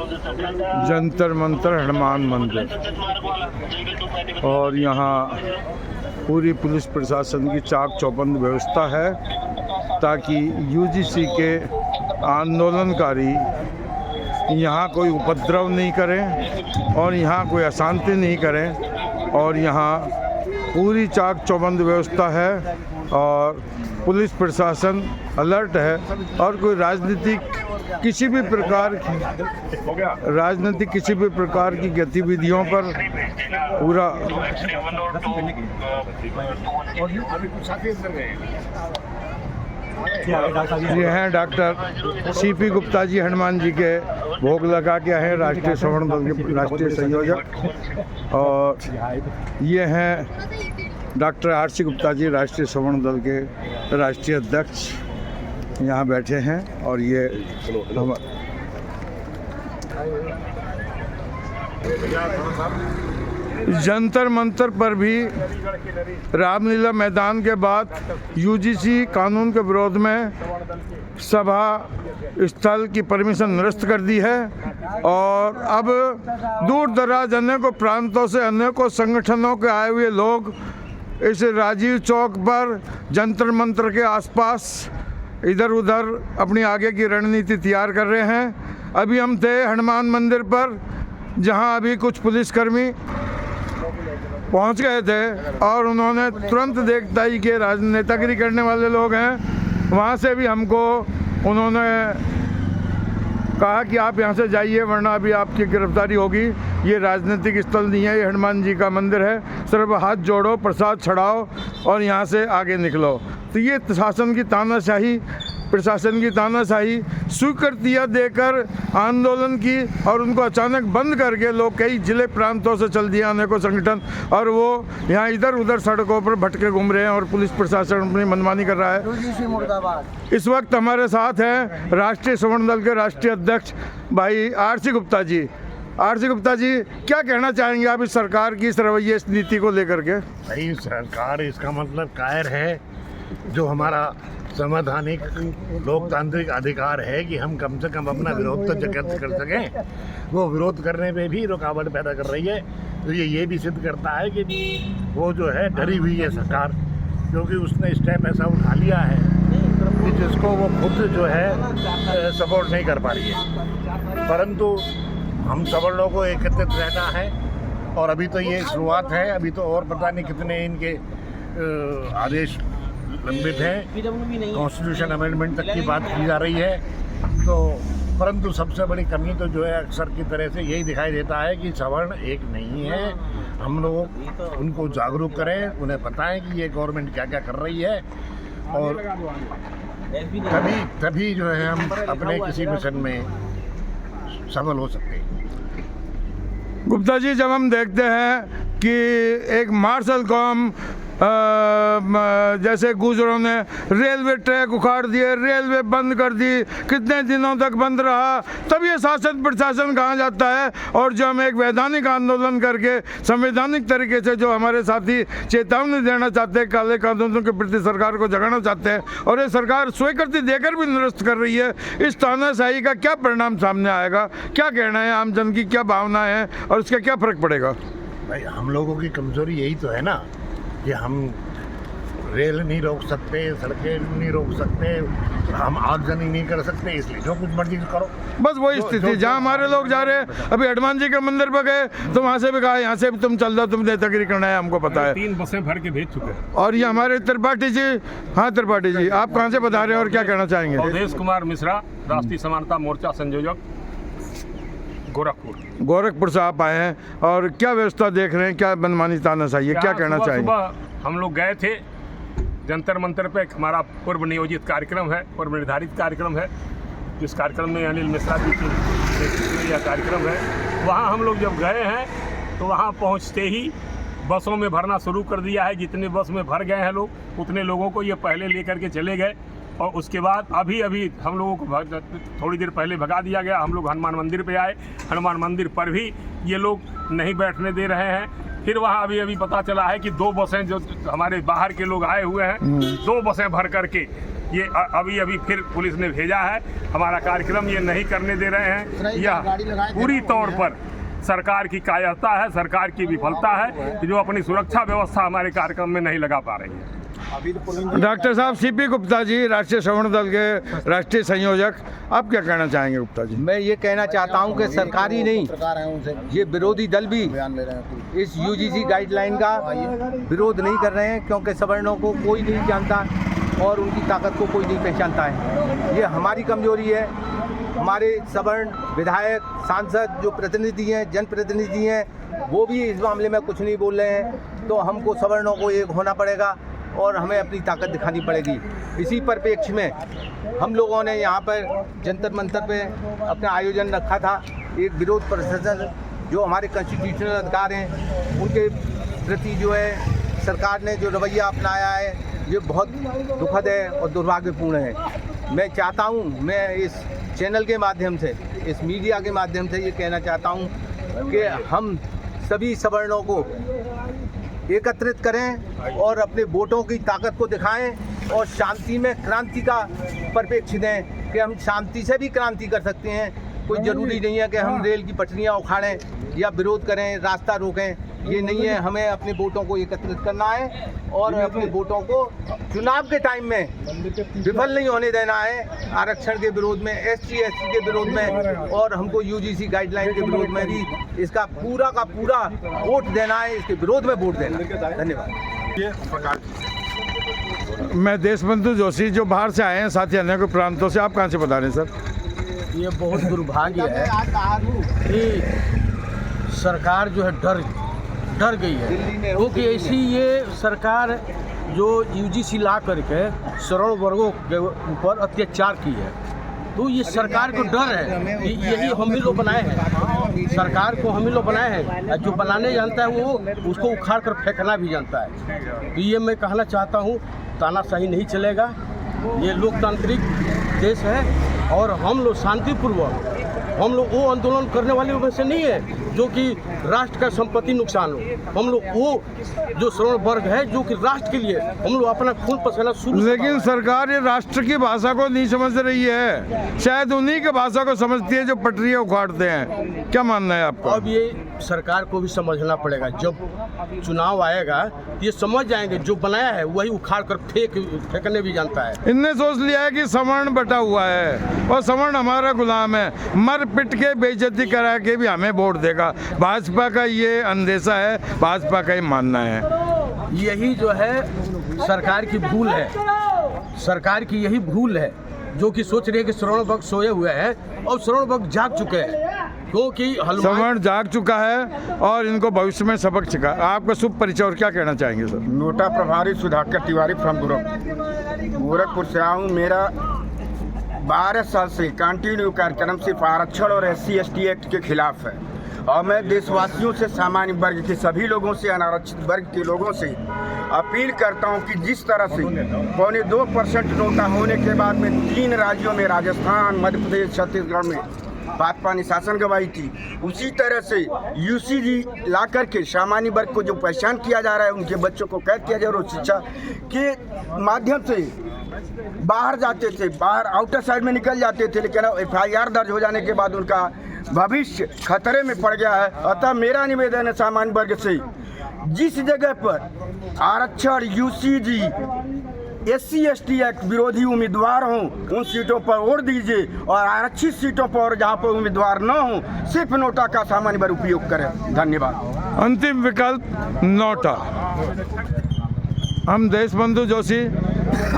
जंतर मंतर हनुमान मंदिर, और यहाँ पूरी पुलिस प्रशासन की चाक चौबंद व्यवस्था है ताकि यूजीसी के आंदोलनकारी यहाँ कोई उपद्रव नहीं करें और यहाँ कोई अशांति नहीं करें। और यहाँ पूरी चाक चौबंद व्यवस्था है और पुलिस प्रशासन अलर्ट है और कोई किसी भी प्रकार की गतिविधियों पर पूरा ये हैं डॉक्टर सीपी गुप्ता जी, हनुमान जी के भोग लगा के आए, राष्ट्रीय स्वर्ण दल के राष्ट्रीय संयोजक। और ये हैं डॉक्टर आरसी गुप्ता जी, राष्ट्रीय स्वर्ण दल के राष्ट्रीय अध्यक्ष, यहाँ बैठे हैं। और ये जंतर मंतर पर भी रामलीला मैदान के बाद यूजीसी कानून के विरोध में सभा स्थल की परमिशन निरस्त कर दी है। और अब दूर दराज अनेकों प्रांतों से अनेकों संगठनों के आए हुए लोग इस राजीव चौक पर जंतर मंतर के आसपास इधर उधर अपनी आगे की रणनीति तैयार कर रहे हैं। अभी हम थे हनुमान मंदिर पर, जहां अभी कुछ पुलिसकर्मी पहुंच गए थे और उन्होंने तुरंत देखता ही कि राजनेतागिरी करने वाले लोग हैं, वहां से भी हमको उन्होंने कहा कि आप यहां से जाइए वरना अभी आपकी गिरफ्तारी होगी। ये राजनीतिक स्थल नहीं है, ये हनुमान जी का मंदिर है, सिर्फ हाथ जोड़ो, प्रसाद चढ़ाओ और यहाँ से आगे निकलो। तो ये प्रशासन की तानाशाही स्वीकृतियाँ देकर आंदोलन की और उनको अचानक बंद करके लोग कई जिले प्रांतों से चल दिए अनेकों संगठन, और वो यहाँ इधर उधर सड़कों पर भटके घूम रहे हैं और पुलिस प्रशासन अपनी मनमानी कर रहा है। इस वक्त हमारे साथ हैं राष्ट्रीय स्वर्ण दल के राष्ट्रीय अध्यक्ष भाई आरसी गुप्ता जी। आरसी गुप्ता जी, क्या कहना चाहेंगे आप इस सरकार की इस रवैये, इस नीति को लेकर के? भाई सरकार इसका मतलब कायर है, जो हमारा संवैधानिक लोकतांत्रिक अधिकार है कि हम कम से कम अपना विरोध तो जगत कर सकें, वो विरोध करने में भी रुकावट पैदा कर रही है। तो ये भी सिद्ध करता है कि वो जो है डरी हुई है सरकार, क्योंकि उसने स्टेप ऐसा उठा लिया है कि जिसको वो खुद जो है सपोर्ट नहीं कर पा रही है। परंतु हम सब लोगों को एकत्रित रहना है और अभी तो ये शुरुआत है, अभी तो और पता नहीं कितने इनके आदेश लंबित हैं, कॉन्स्टिट्यूशन अमेंडमेंट तक की बात की जा रही है। तो परंतु सबसे बड़ी कमी तो जो है अक्सर की तरह से यही दिखाई देता है कि सवर्ण एक नहीं है। हम लोग उनको जागरूक करें, उन्हें बताएं कि ये गवर्नमेंट क्या क्या कर रही है, और तभी जो है हम अपने किसी मिशन में सफल हो सकते हैं। गुप्ता जी, जब हम देखते हैं कि एक मार्शल कौम जैसे गुजरों ने रेलवे ट्रैक उखाड़ दिए, रेलवे बंद कर दी, कितने दिनों तक बंद रहा, तब ये शासन प्रशासन कहाँ जाता है? और जो हम एक वैधानिक आंदोलन करके संवैधानिक तरीके से जो हमारे साथी चेतावनी देना चाहते हैं, काले कानूनों के प्रति सरकार को जगाना चाहते हैं, और ये सरकार स्वीकृति देकर भी निरस्त कर रही है, इस तानाशाही का क्या परिणाम सामने आएगा? क्या कहना है आम जन की, क्या भावनाएं हैं और इसका क्या फर्क पड़ेगा? भाई, हम लोगों की कमजोरी यही तो है ना कि हम रेल नहीं रोक सकते, सड़कें नहीं रोक सकते, हम आगजनी नहीं कर सकते, इसलिए जो कुछ मर्जी करो। बस वही स्थिति, जहाँ हमारे लोग जा रहे हैं, अभी हनुमान जी के मंदिर पर गए तो वहाँ से भी कहा यहाँ से भी तुम चल जाओ, तुम नेतागिरी करना है, हमको पता है। 3 बसें भर के भेज चुके हैं। और ये हमारे त्रिपाठी जी, हाँ त्रिपाठी जी, आप कहाँ से बता रहे हैं और क्या कहना चाहेंगे? अवधेश कुमार मिश्रा, राष्ट्रीय समानता मोर्चा संयोजक, गोरखपुर से आप आए हैं और क्या व्यवस्था देख रहे हैं, क्या मनमानी तानाशाही है, क्या कहना चाहेंगे? सुबह हम लोग गए थे जंतर मंतर पे, हमारा पूर्व नियोजित कार्यक्रम है, पूर्व निर्धारित कार्यक्रम है, जिस कार्यक्रम में अनिल मिश्रा जी की नेतृत्व में यह कार्यक्रम है। वहाँ हम लोग जब गए हैं तो वहाँ पहुँचते ही बसों में भरना शुरू कर दिया है। जितने बस में भर गए हैं लोग, उतने लोगों को ये पहले लेकर के चले गए और उसके बाद अभी हम लोगों को थोड़ी देर पहले भगा दिया गया। हम लोग हनुमान मंदिर पे आए, हनुमान मंदिर पर भी ये लोग नहीं बैठने दे रहे हैं। फिर वहाँ अभी पता चला है कि 2 बसें जो हमारे बाहर के लोग आए हुए हैं, 2 बसें भर करके ये अभी अभी फिर पुलिस ने भेजा है। हमारा कार्यक्रम ये नहीं करने दे रहे हैं। यह पूरी तौर पर सरकार की कायरता है, सरकार की विफलता है कि जो अपनी सुरक्षा व्यवस्था हमारे कार्यक्रम में नहीं लगा पा रही है। डॉक्टर साहब, सीपी गुप्ता जी, राष्ट्रीय श्रवण दल के राष्ट्रीय संयोजक, आप क्या कहना चाहेंगे गुप्ता जी? मैं ये कहना चाहता हूँ कि सरकार ही नहीं, ये विरोधी दल भी इस यूजीसी गाइडलाइन का विरोध नहीं कर रहे हैं, क्योंकि सवर्णों को कोई नहीं जानता और उनकी ताकत को कोई नहीं पहचानता है। ये हमारी कमजोरी है। हमारे सवर्ण विधायक, सांसद जो प्रतिनिधि हैं, जनप्रतिनिधि हैं, वो भी इस मामले में कुछ नहीं बोल रहे हैं। तो हमको सवर्णों को एक होना पड़ेगा और हमें अपनी ताकत दिखानी पड़ेगी। इसी परिप्रेक्ष्य में हम लोगों ने यहाँ पर जंतर मंतर पे अपना आयोजन रखा था। एक विरोध प्रदर्शन जो हमारे कॉन्स्टिट्यूशनल अधिकार हैं उनके प्रति जो है सरकार ने जो रवैया अपनाया है, ये बहुत दुखद है और दुर्भाग्यपूर्ण है। मैं चाहता हूँ, मैं इस चैनल के माध्यम से, इस मीडिया के माध्यम से ये कहना चाहता हूँ कि हम सभी सवर्णों को एकत्रित करें और अपने वोटों की ताकत को दिखाएं और शांति में क्रांति का परिप्रेक्ष्य दें कि हम शांति से भी क्रांति कर सकते हैं। कोई ज़रूरी नहीं है कि हम रेल की पटरियां उखाड़ें या विरोध करें, रास्ता रोकें। ये नहीं है। हमें अपने वोटों को एकत्रित करना है और अपने वोटों को चुनाव के टाइम में विफल नहीं होने देना है। आरक्षण के विरोध में, SC ST के विरोध में और हमको यूजीसी गाइडलाइन के विरोध में भी इसका पूरा का पूरा वोट देना है, इसके विरोध में वोट देना है। धन्यवाद। मैं देशबंधु जोशी, जो बाहर से आए हैं साथी अन्य प्रांतों से, आप कहाँ से बता रहे हैं सर? ये बहुत दुर्भाग्य है कि सरकार जो है डर गई है, क्योंकि ऐसी ये सरकार जो यूजीसी ला करके सवर्ण वर्गों के ऊपर अत्याचार की है, तो ये सरकार को डर है। यही हम ही लोग बनाए हैं, सरकार को हम ही लोग बनाए हैं। जो बनाने जानता है वो उसको उखाड़ कर फेंकना भी जानता है। तो ये मैं कहना चाहता हूँ, तानाशाही नहीं चलेगा। ये लोकतांत्रिक देश है और हम लोग शांतिपूर्वक, हम लोग वो आंदोलन करने वाले में से नहीं है जो कि राष्ट्र का संपत्ति नुकसान हो। हम लोग वो जो श्रवण वर्ग है जो कि राष्ट्र के लिए हम लोग अपना खून पसीना शुरू। लेकिन सरकार ये राष्ट्र की भाषा को नहीं समझ रही है, शायद उन्हीं की भाषा को समझती है जो पटरियां उखाड़ते हैं। क्या मानना है आपका? अब ये सरकार को भी समझना पड़ेगा। जब चुनाव आएगा ये समझ जाएंगे, जो बनाया है वही उखाड़ कर फेंकने भी जानता है। इनने सोच लिया है कि सवर्ण बटा हुआ है और सवर्ण हमारा गुलाम है, मर पिट के बेइज्जती करा के भी हमें वोट देगा। भाजपा का ये अंदेशा है, भाजपा का ही मानना है। यही जो है सरकार की भूल है, सरकार की यही भूल है जो कि सोच रही है कि श्रवण वर्ग सोए हुए हैं और श्रवण वर्ग जाग चुके हैं, क्योंकि सवर्ण जाग चुका है और इनको भविष्य में सबक सिखा। आपका शुभ परिचय और क्या कहना चाहेंगे सर? नोटा प्रभारी सुधाकर तिवारी फ्रॉम गोरखपुर से आया हूँ। मेरा 12 साल से कंटिन्यू कार्यक्रम सिर्फ आरक्षण और SC ST एक्ट के खिलाफ है और मैं देशवासियों से, सामान्य वर्ग के सभी लोगों से, अनारक्षित वर्ग के लोगों से अपील करता हूं कि जिस तरह से 2.25% नोटा होने के बाद में 3 राज्यों में, राजस्थान, मध्य प्रदेश, छत्तीसगढ़ में भाजपा ने शासन गवाही थी, उसी तरह से यूजीसी ला करके सामान्य वर्ग को जो पहचान किया जा रहा है, उनके बच्चों को कैद किया जा रहा है। शिक्षा के माध्यम से बाहर जाते थे, बाहर आउटर साइड में निकल जाते थे, लेकिन FIR दर्ज हो जाने के बाद उनका भविष्य खतरे में पड़ गया है। अतः मेरा निवेदन है सामान्य वर्ग से, जिस जगह पर आरक्षण, यूजीसी, SC ST एक्ट विरोधी उम्मीदवार हों उन सीटों पर वोट दीजिए और आरक्षित सीटों पर जहां पर उम्मीदवार न हो सिर्फ नोटा का सामान्य वर्ग उपयोग करें। धन्यवाद। अंतिम विकल्प नोटा। हम देशबंधु जोशी,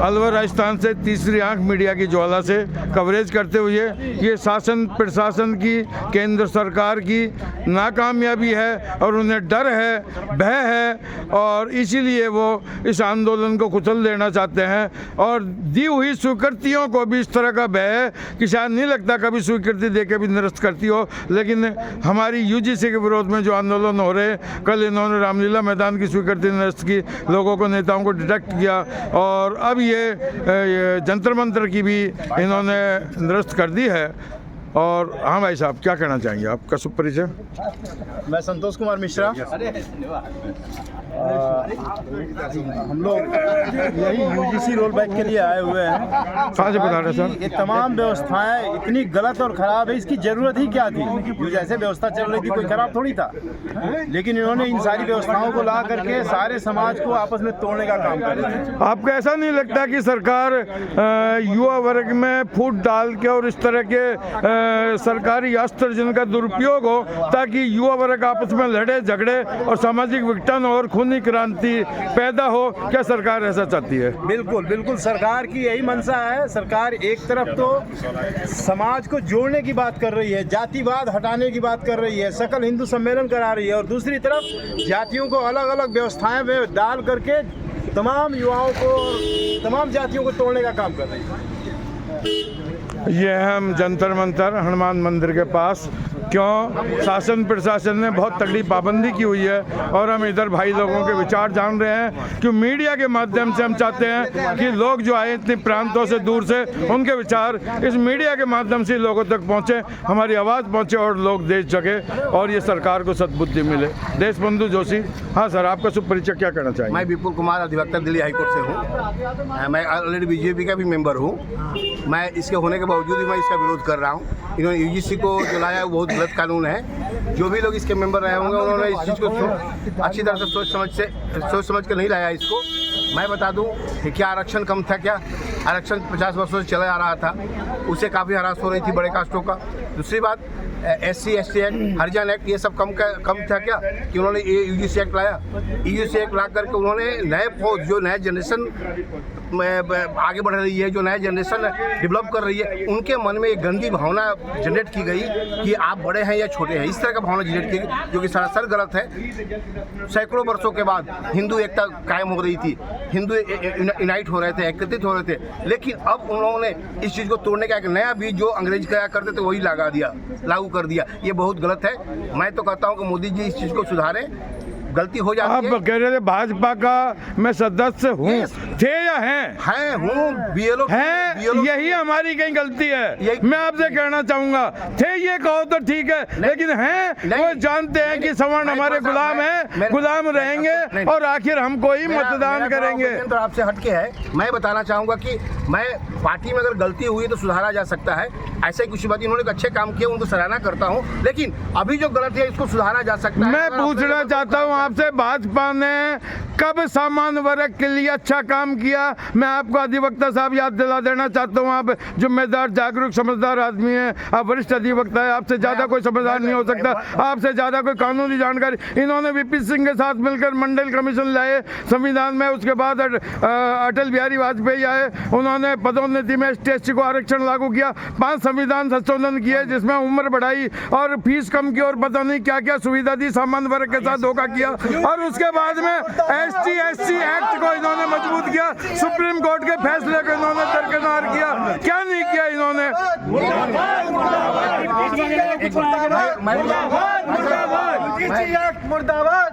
अलवर राजस्थान से तीसरी आंख मीडिया की ज्वाला से कवरेज करते हुए ये शासन प्रशासन की, केंद्र सरकार की नाकामयाबी है और उन्हें डर है, भय है और इसीलिए वो इस आंदोलन को कुचल देना चाहते हैं और दी हुई स्वीकृतियों को भी इस तरह का भय है कि शायद नहीं लगता कभी स्वीकृति दे के भी निरस्त करती हो। लेकिन हमारी यूजीसी के विरोध में जो आंदोलन हो रहे, कल इन्होंने रामलीला मैदान की स्वीकृति निरस्त की, लोगों को, नेताओं को डिटेक्ट किया और अब ये जंतर मंतर की भी इन्होंने निरस्त कर दी है। और हाँ भाई साहब, क्या कहना चाहेंगे, आपका शुभ परिचय? मैं संतोष कुमार मिश्रा। हम लोग यही यूजीसी रोल बैक के लिए आए हुए हैं। कहाँ से बता रहे हैं सर? ये तमाम व्यवस्थाएं इतनी गलत और खराब है, इसकी जरूरत ही क्या थी? जो जैसे व्यवस्था चल रही थी कोई खराब थोड़ी था, लेकिन इन्होंने इन सारी व्यवस्थाओं को ला करके सारे समाज को आपस में तोड़ने का काम कर रहे हैं। आपको ऐसा नहीं लगता कि सरकार युवा वर्ग में फूट डाल के और इस तरह के सरकारी अस्त्र जिनका दुरुपयोग हो ताकि युवा वर्ग आपस में लड़े झगड़े और सामाजिक विघटन और खूनी क्रांति पैदा हो, क्या सरकार ऐसा चाहती है? बिल्कुल बिल्कुल, सरकार की यही मंशा है। सरकार एक तरफ तो समाज को जोड़ने की बात कर रही है, जातिवाद हटाने की बात कर रही है, सकल हिंदू सम्मेलन करा रही है, और दूसरी तरफ जातियों को अलग अलग व्यवस्थाएं में डाल करके तमाम युवाओं को, तमाम जातियों को तोड़ने का काम कर रही है। ये हम जंतर मंतर हनुमान मंदिर के पास, क्यों शासन प्रशासन ने बहुत तगड़ी पाबंदी की हुई है और हम इधर भाई लोगों के विचार जान रहे हैं कि मीडिया के माध्यम से हम चाहते हैं कि लोग जो आए इतने प्रांतों से दूर से, उनके विचार इस मीडिया के माध्यम से लोगों तक पहुंचे, हमारी आवाज़ पहुंचे और लोग देश जगे और ये सरकार को सद्बुद्धि मिले। देशबंधु जोशी, हाँ सर, आपका शुभ परिचय, क्या कहना चाहिए? मैं विपुल कुमार, अधिवक्ता दिल्ली हाईकोर्ट से हूँ। मैं ऑलरेडी बीजेपी का भी मेंबर हूँ। मैं इसके होने के बावजूद भी मैं इसका विरोध कर रहा हूँ। इन्होंने यूजीसी को जो लाया है वो बहुत गलत कानून है। जो भी लोग इसके मेंबर रहे होंगे उन्होंने इस चीज़ को अच्छी तरह से सोच समझ कर नहीं लाया इसको। मैं बता दूं कि क्या आरक्षण कम था? क्या आरक्षण 50 वर्षों से चला आ रहा था, उससे काफ़ी हरास हो रही थी बड़े कास्टों का। दूसरी बात, SC ST एक्ट, हरिजन एक्ट, ये सब कम था क्या कि उन्होंने ये यूजीसी एक्ट लाया? यूजीसी एक्ट ला करके उन्होंने नए फौज, जो नए जनरेशन आगे बढ़ रही है, जो नया जनरेशन डेवलप कर रही है, उनके मन में एक गंदी भावना जनरेट की गई कि आप बड़े हैं या छोटे हैं, इस तरह का भावना जनरेट की गई, जो कि सरासर गलत है। सैकड़ों वर्षों के बाद हिंदू एकता कायम हो रही थी, हिंदू यूनाइट हो रहे थे, एकत्रित हो रहे थे, लेकिन अब उन्होंने इस चीज़ को तोड़ने का एक नया बीज जो अंग्रेज क्या करते थे वही लागू कर दिया। ये बहुत गलत है। मैं तो कहता हूँ कि मोदी जी इस चीज़ को सुधारें। गलती हो जाती है। आप कह रहे थे भाजपा का मैं सदस्य हूँ, थे या हैं? हूँ, BLO हैं, यही हमारी कहीं गलती है। मैं आपसे कहना चाहूंगा, थे ये कहो तो ठीक है, लेकिन हैं वो जानते हैं कि सवर्ण हमारे गुलाम हैं, गुलाम रहेंगे और आखिर हमको ही मतदान करेंगे। तो आपसे हटके है। मैं बताना चाहूंगा कि मैं पार्टी में अगर गलती हुई तो सुधारा जा सकता है, ऐसे ही कुछ बात इन्होंने अच्छे काम किए, उनको सराहना करता हूँ, लेकिन अभी जो गलती है इसको सुधारा जा सकता है। मैं पूछना चाहता हूँ आपसे, भाजपा ने कब सामान्य वर्ग के लिए अच्छा काम किया? मैं आपको अधिवक्ता साहब याद दिला देना चाहता हूँ, आप जिम्मेदार, जागरूक, समझदार आदमी हैं, आप वरिष्ठ अधिवक्ता है, आपसे ज्यादा कोई समझदार नहीं हो सकता, आपसे ज्यादा कोई कानूनी जानकारी। इन्होंने VP सिंह के साथ मिलकर मंडल कमीशन लाए संविधान में, उसके बाद अटल बिहारी वाजपेयी आए, उन्होंने पदोन्नति में ST SC को आरक्षण लागू किया, 5 संविधान संशोधन किए जिसमें उम्र बढ़ाई और फीस कम की और पता नहीं क्या क्या सुविधा दी, सामान्य वर्ग के साथ धोखा किया, और उसके बाद में ST SC एक्ट को इन्होंने मजबूत किया, सुप्रीम कोर्ट के फैसले को इन्होंने दरकिनार किया। क्या नहीं किया इन्होंने? मुर्दाबाद।